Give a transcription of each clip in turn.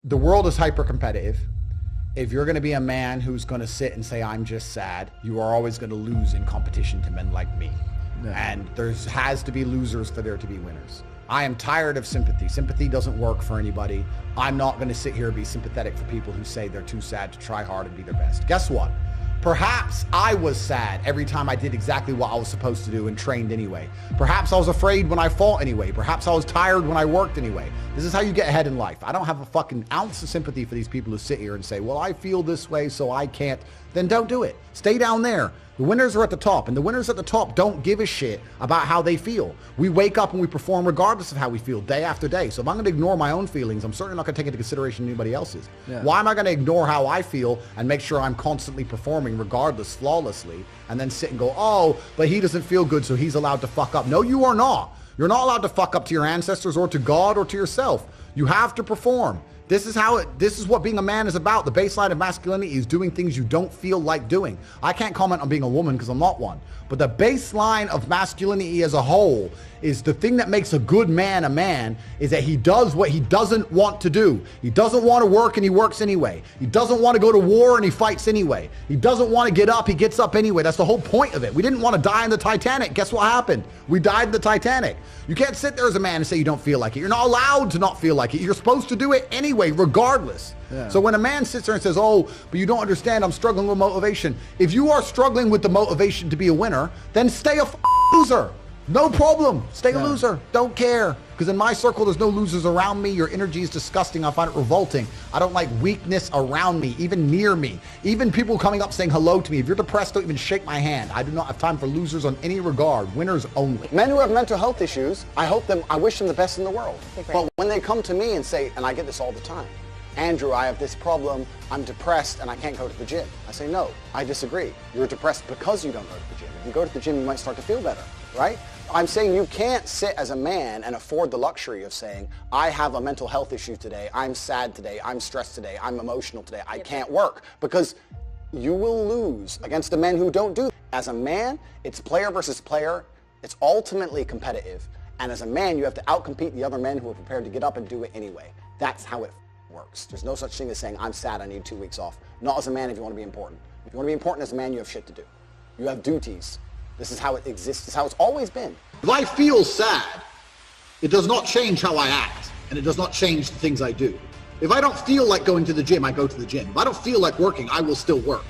The world is hyper competitive. If you're going to be a man who's going to sit and say, I'm just sad, you are always going to lose in competition to men like me. Yeah. And there has to be losers for there to be winners. I am tired of sympathy. Sympathy doesn't work for anybody. I'm not going to sit here and be sympathetic for people who say they're too sad to try hard and be their best. Guess what? Perhaps I was sad every time I did exactly what I was supposed to do and trained anyway. Perhaps I was afraid when I fought anyway. Perhaps I was tired when I worked anyway. This is how you get ahead in life. I don't have a fucking ounce of sympathy for these people who sit here and say, well, I feel this way, so I can't. Then don't do it. Stay down there. The winners are at the top, and the winners at the top don't give a shit about how they feel. We wake up and we perform regardless of how we feel day after day. So if I'm going to ignore my own feelings, I'm certainly not going to take into consideration anybody else's. Yeah. Why am I going to ignore how I feel and make sure I'm constantly performing regardless, flawlessly, and then sit and go, oh, but he doesn't feel good, so he's allowed to fuck up. No, you are not. You're not allowed to fuck up to your ancestors or to God or to yourself. You have to perform. This is what being a man is about. The baseline of masculinity is doing things you don't feel like doing. I can't comment on being a woman because I'm not one. But the baseline of masculinity as a whole is the thing that makes a good man is that he does what he doesn't want to do. He doesn't want to work and he works anyway. He doesn't want to go to war and he fights anyway. He doesn't want to get up, he gets up anyway. That's the whole point of it. We didn't want to die in the Titanic. Guess what happened? We died in the Titanic. You can't sit there as a man and say you don't feel like it. You're not allowed to not feel like it. You're supposed to do it anyway, regardless. Yeah. So when a man sits there and says, oh, but you don't understand, I'm struggling with motivation. If you are struggling with the motivation to be a winner, then stay a loser. No problem. Stay a loser. Don't care. Because in my circle, there's no losers around me. Your energy is disgusting. I find it revolting. I don't like weakness around me, even near me. Even people coming up saying hello to me. If you're depressed, don't even shake my hand. I do not have time for losers on any regard. Winners only. Men who have mental health issues, I wish them the best in the world. But when they come to me and say, and I get this all the time, Andrew, I have this problem, I'm depressed and I can't go to the gym. I say, no, I disagree. You're depressed because you don't go to the gym. If you go to the gym, you might start to feel better, right? I'm saying you can't sit as a man and afford the luxury of saying, I have a mental health issue today, I'm sad today, I'm stressed today, I'm emotional today, I can't work, because you will lose against the men who don't do that. As a man, it's player versus player, it's ultimately competitive, and as a man, you have to outcompete the other men who are prepared to get up and do it anyway. That's how it works. There's no such thing as saying, I'm sad, I need 2 weeks off. Not as a man if you want to be important. If you want to be important as a man, you have shit to do. You have duties. This is how it exists. This is how it's always been. If I feel sad, it does not change how I act, and it does not change the things I do. If I don't feel like going to the gym, I go to the gym. If I don't feel like working, I will still work.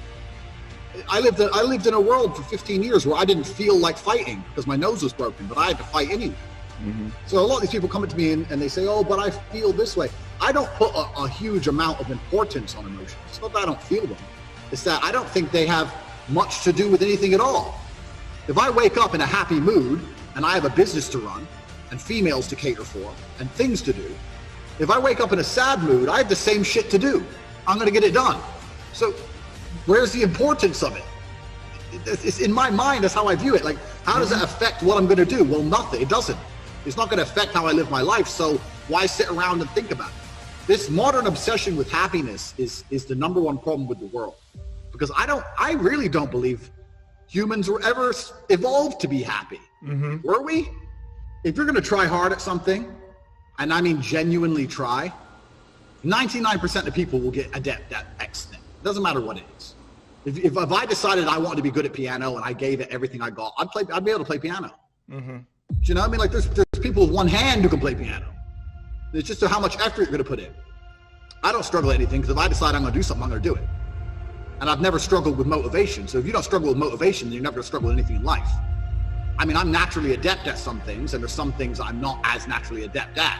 I lived in a world for 15 years where I didn't feel like fighting because my nose was broken, but I had to fight anyway. Mm-hmm. So a lot of these people come up to me and they say, oh, but I feel this way. I don't put a huge amount of importance on emotions. It's not that I don't feel them. It's that I don't think they have much to do with anything at all. If I wake up in a happy mood and I have a business to run and females to cater for and things to do, if I wake up in a sad mood, I have the same shit to do. I'm going to get it done. So where's the importance of it? It's in my mind, that's how I view it. Like, how does that affect what I'm going to do? Well, nothing. It doesn't. It's not going to affect how I live my life. So why sit around and think about it? This modern obsession with happiness is the number one problem with the world. Because I really don't believe humans were ever evolved to be happy. Mm-hmm. Were we? If you're going to try hard at something, and I mean genuinely try, 99% of people will get adept at X thing. It doesn't matter what it is. If I decided I wanted to be good at piano and I gave it everything I got, I'd be able to play piano. Mm-hmm. Do you know what I mean? Like there's people with one hand who can play piano. It's just how much effort you're going to put in. I don't struggle at anything because if I decide I'm going to do something, I'm going to do it. And I've never struggled with motivation. So if you don't struggle with motivation, then you're never going to struggle with anything in life. I mean, I'm naturally adept at some things, and there's some things I'm not as naturally adept at.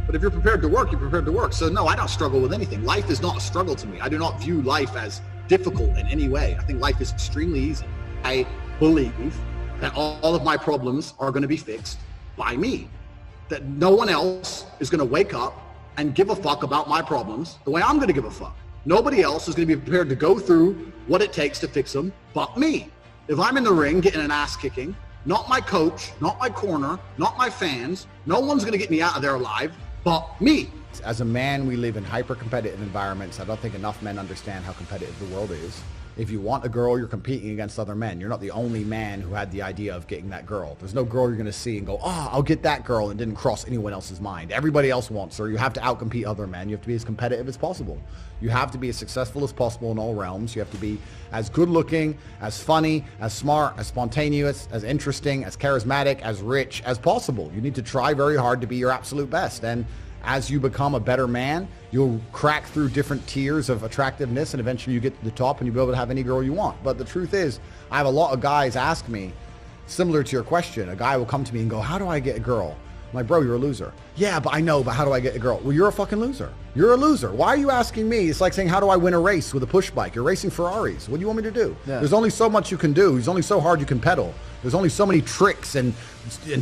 But if you're prepared to work, you're prepared to work. So no, I don't struggle with anything. Life is not a struggle to me. I do not view life as difficult in any way. I think life is extremely easy. I believe that all of my problems are going to be fixed by me. That no one else is going to wake up and give a fuck about my problems the way I'm going to give a fuck. Nobody else is going to be prepared to go through what it takes to fix them but me. If I'm in the ring getting an ass kicking, not my coach, not my corner, not my fans, no one's going to get me out of there alive but me. As a man, we live in hyper-competitive environments. I don't think enough men understand how competitive the world is. If you want a girl, you're competing against other men. You're not the only man who had the idea of getting that girl. There's no girl you're going to see and go, oh, I'll get that girl, and didn't cross anyone else's mind. Everybody else wants her. You have to outcompete other men. You have to be as competitive as possible. You have to be as successful as possible in all realms. You have to be as good looking, as funny, as smart, as spontaneous, as interesting, as charismatic, as rich as possible. You need to try very hard to be your absolute best. And as you become a better man, you'll crack through different tiers of attractiveness, and eventually you get to the top and you'll be able to have any girl you want. But the truth is, I have a lot of guys ask me, similar to your question, a guy will come to me and go, how do I get a girl? I'm like, bro, you're a loser. Yeah, but I know, but how do I get a girl? Well, you're a fucking loser. You're a loser. Why are you asking me? It's like saying, how do I win a race with a push bike? You're racing Ferraris. What do you want me to do? Yeah. There's only so much you can do. There's only so hard you can pedal. There's only so many tricks and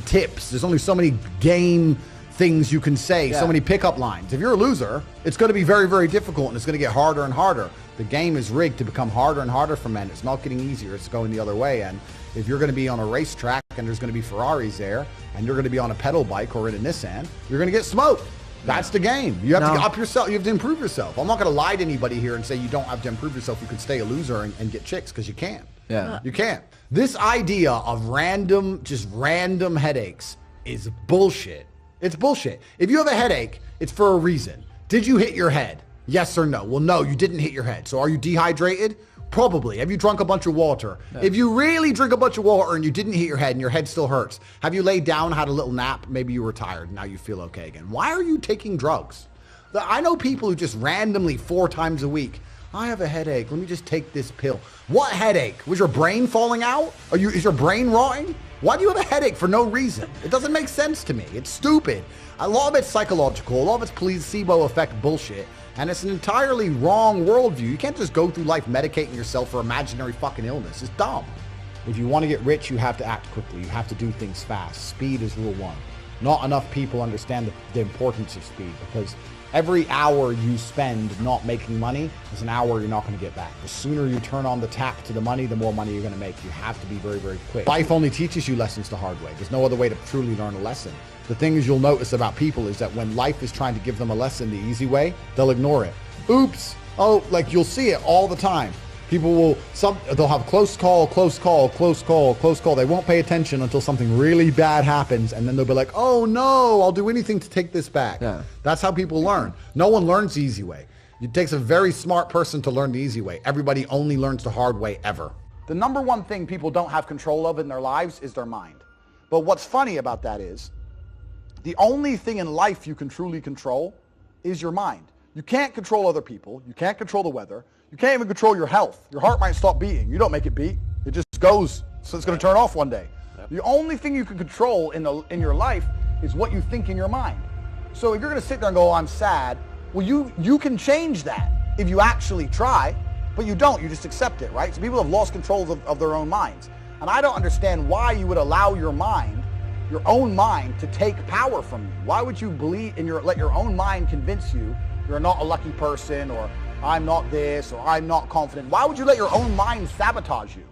tips. There's only so many game things you can say, so many pickup lines. If you're a loser, it's going to be very, very difficult, and it's going to get harder and harder. The game is rigged to become harder and harder for men. It's not getting easier. It's going the other way. And if you're going to be on a racetrack and there's going to be Ferraris there, and you're going to be on a pedal bike or in a Nissan, you're going to get smoked. That's the game. You have to up yourself. You have to improve yourself. I'm not going to lie to anybody here and say you don't have to improve yourself. You can stay a loser and get chicks, because you can't. Yeah. You can't. This idea of just random headaches is bullshit. It's bullshit. If you have a headache, it's for a reason. Did you hit your head? Yes or no? Well, no, you didn't hit your head. So are you dehydrated? Probably. Have you drunk a bunch of water? Yeah. If you really drink a bunch of water and you didn't hit your head and your head still hurts, have you laid down, had a little nap? Maybe you were tired. Now you feel okay again. Why are you taking drugs? I know people who just randomly 4 times a week, I have a headache. Let me just take this pill. What headache? Was your brain falling out? Is your brain rotting? Why do you have a headache for no reason? It doesn't make sense to me. It's stupid. A lot of it's psychological. A lot of it's placebo effect bullshit. And it's an entirely wrong worldview. You can't just go through life medicating yourself for imaginary fucking illness. It's dumb. If you want to get rich, you have to act quickly. You have to do things fast. Speed is rule 1. Not enough people understand the importance of speed, because every hour you spend not making money is an hour you're not going to get back. The sooner you turn on the tap to the money, the more money you're going to make. You have to be very, very quick. Life only teaches you lessons the hard way. There's no other way to truly learn a lesson. The things you'll notice about people is that when life is trying to give them a lesson the easy way, they'll ignore it. Oops. Oh, like you'll see it all the time. People they'll have close call, close call, close call, close call. They won't pay attention until something really bad happens, and then they'll be like, oh no, I'll do anything to take this back. Yeah. That's how people learn. No one learns the easy way. It takes a very smart person to learn the easy way. Everybody only learns the hard way ever. The number one thing people don't have control of in their lives is their mind. But what's funny about that is, the only thing in life you can truly control is your mind. You can't control other people. You can't control the weather. You can't even control your health. Your heart might stop beating. You don't make it beat. It just goes. So it's going to turn off one day. Yep. The only thing you can control in your life is what you think in your mind. So if you're going to sit there and go, oh, I'm sad, well, you can change that if you actually try, but you don't. You just accept it, right? So people have lost control of their own minds. And I don't understand why you would allow your own mind, to take power from you. Why would you let your own mind convince you you're not a lucky person, or I'm not this, or I'm not confident? Why would you let your own mind sabotage you?